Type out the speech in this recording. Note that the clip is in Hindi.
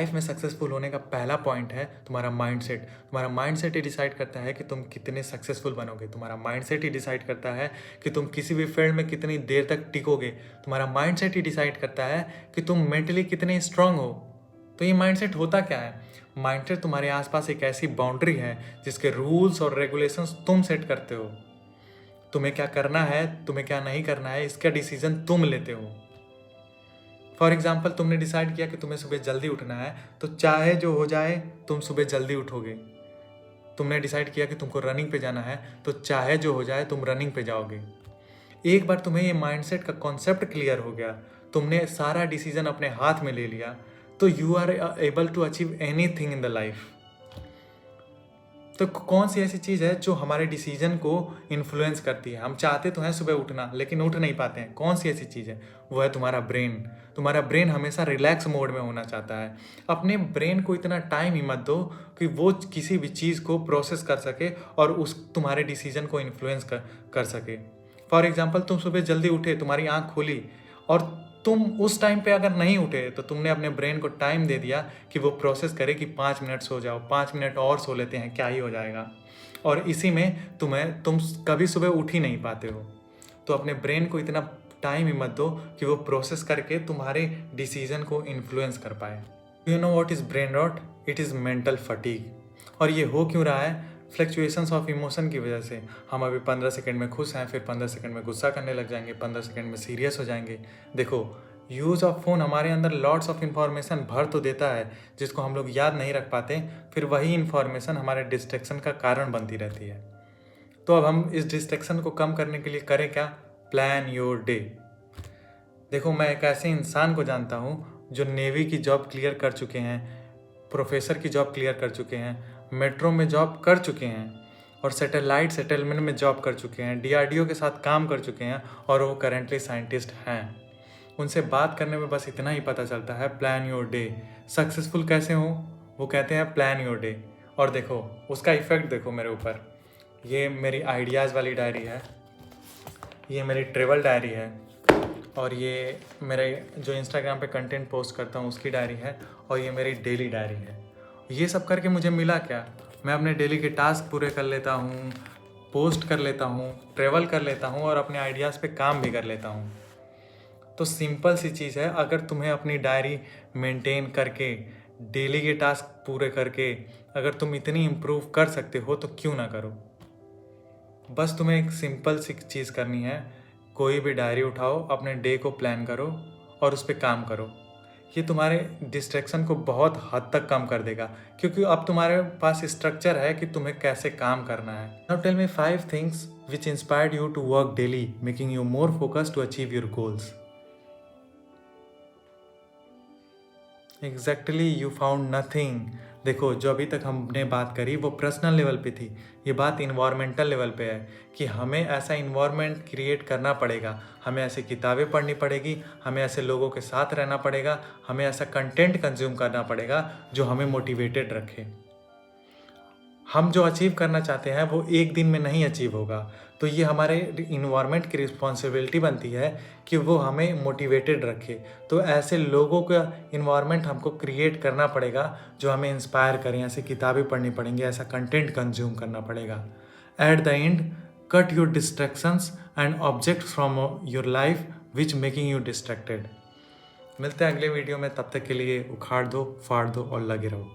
लाइफ में सक्सेसफुल होने का पहला पॉइंट है तुम्हारा माइंडसेट। तुम्हारा माइंडसेट ही डिसाइड करता है कि तुम कितने सक्सेसफुल बनोगे। तुम्हारा माइंडसेट ही डिसाइड करता है कि तुम किसी भी फील्ड में कितनी देर तक टिकोगे। तुम्हारा माइंडसेट ही डिसाइड करता है कि तुम मेंटली कितने स्ट्रांग हो। तो ये माइंडसेट होता क्या है? माइंडसेट तुम्हारे आसपास एक ऐसी बाउंड्री है जिसके रूल्स और रेगुलेशंस तुम सेट करते हो। तुम्हें क्या करना है, तुम्हें क्या नहीं करना है, इसका डिसीजन तुम लेते हो। फॉर एग्जाम्पल, तुमने डिसाइड किया कि तुम्हें सुबह जल्दी उठना है, तो चाहे जो हो जाए तुम सुबह जल्दी उठोगे। तुमने डिसाइड किया कि तुमको रनिंग पे जाना है, तो चाहे जो हो जाए तुम रनिंग पे जाओगे। एक बार तुम्हें ये माइंडसेट का कॉन्सेप्ट क्लियर हो गया, तुमने सारा डिसीजन अपने हाथ में ले लिया, तो you are able to achieve anything in the life. तो कौन सी ऐसी चीज़ है जो हमारे डिसीजन को इन्फ्लुएंस करती है? हम चाहते तो हैं सुबह उठना, लेकिन उठ नहीं पाते हैं। कौन सी ऐसी चीज़ है? वो है तुम्हारा ब्रेन। तुम्हारा ब्रेन हमेशा रिलैक्स मोड में होना चाहता है। अपने ब्रेन को इतना टाइम ही मत दो कि वो किसी भी चीज़ को प्रोसेस कर सके और उस तुम्हारे डिसीजन को इन्फ्लुएंस कर सके। फॉर एग्जाम्पल, तुम सुबह जल्दी उठे, तुम्हारी आँख खुली और तुम उस टाइम पे अगर नहीं उठे तो तुमने अपने ब्रेन को टाइम दे दिया कि वो प्रोसेस करे कि 5 मिनट सो जाओ, 5 मिनट और सो लेते हैं, क्या ही हो जाएगा। और इसी में तुम कभी सुबह उठ ही नहीं पाते हो। तो अपने ब्रेन को इतना टाइम ही मत दो कि वो प्रोसेस करके तुम्हारे डिसीजन को इन्फ्लुएंस कर पाए। You know what is brain rot? It is mental fatigue. और ये हो क्यों रहा है? फ्लक्चुएशंस ऑफ इमोशन की वजह से। हम अभी 15 सेकंड में खुश हैं, फिर 15 सेकंड में गुस्सा करने लग जाएंगे, 15 सेकंड में सीरियस हो जाएंगे। देखो, यूज़ ऑफ फ़ोन हमारे अंदर लॉट्स ऑफ इन्फॉर्मेशन भर तो देता है जिसको हम लोग याद नहीं रख पाते, फिर वही इन्फॉर्मेशन हमारे डिस्ट्रैक्शन का कारण बनती रहती है। तो अब हम इस डिस्ट्रैक्शन को कम करने के लिए करें क्या? Plan your day. देखो, मैं एक ऐसे इंसान को जानता हूँ जो नेवी की जॉब क्लियर कर चुके हैं, प्रोफेसर की जॉब क्लियर कर चुके हैं, मेट्रो में जॉब कर चुके हैं और सैटेलाइट सेटलमेंट में जॉब कर चुके हैं, DRDO के साथ काम कर चुके हैं और वो करेंटली साइंटिस्ट हैं। उनसे बात करने में बस इतना ही पता चलता है, प्लान योर डे। सक्सेसफुल कैसे हो? वो कहते हैं प्लान योर डे। और देखो उसका इफेक्ट, देखो मेरे ऊपर। ये मेरी आइडियाज़ वाली डायरी है, ये मेरी ट्रेवल डायरी है, और ये मेरे जो इंस्टाग्राम पे कंटेंट पोस्ट करता हूँ उसकी डायरी है, और ये मेरी डेली डायरी है। ये सब करके मुझे मिला क्या? मैं अपने डेली के टास्क पूरे कर लेता हूँ, पोस्ट कर लेता हूँ, ट्रेवल कर लेता हूँ और अपने आइडियाज़ पे काम भी कर लेता हूँ। तो सिंपल सी चीज़ है, अगर तुम्हें अपनी डायरी मेंटेन करके, डेली के टास्क पूरे करके अगर तुम इतनी इम्प्रूव कर सकते हो तो क्यों ना करो। बस तुम्हें एक सिंपल सी चीज़ करनी है, कोई भी डायरी उठाओ, अपने डे को प्लान करो और उस पर काम करो। ये तुम्हारे डिस्ट्रैक्शन को बहुत हद तक कम कर देगा, क्योंकि अब तुम्हारे पास स्ट्रक्चर है कि तुम्हें कैसे काम करना है। Now tell me 5 things which inspired you to work daily, making you more focused to achieve your goals. Exactly, you found nothing. देखो, जो अभी तक हमने बात करी वो पर्सनल लेवल पे थी, ये बात इन्वायरमेंटल लेवल पे है कि हमें ऐसा इन्वायरमेंट क्रिएट करना पड़ेगा, हमें ऐसी किताबें पढ़नी पड़ेगी, हमें ऐसे लोगों के साथ रहना पड़ेगा, हमें ऐसा कंटेंट कंज्यूम करना पड़ेगा जो हमें मोटिवेटेड रखे। हम जो अचीव करना चाहते हैं वो एक दिन में नहीं अचीव होगा, तो ये हमारे इन्वायरमेंट की रिस्पॉन्सिबिलिटी बनती है कि वो हमें मोटिवेटेड रखे। तो ऐसे लोगों का इन्वायरमेंट हमको क्रिएट करना पड़ेगा जो हमें इंस्पायर करें, ऐसी किताबें पढ़नी पड़ेंगी, ऐसा कंटेंट कंज्यूम करना पड़ेगा। At the end, cut your distractions and object from your life which making you distracted. मिलते हैं अगले वीडियो में, तब तक के लिए उखाड़ दो, फाड़ दो और लगे रहो।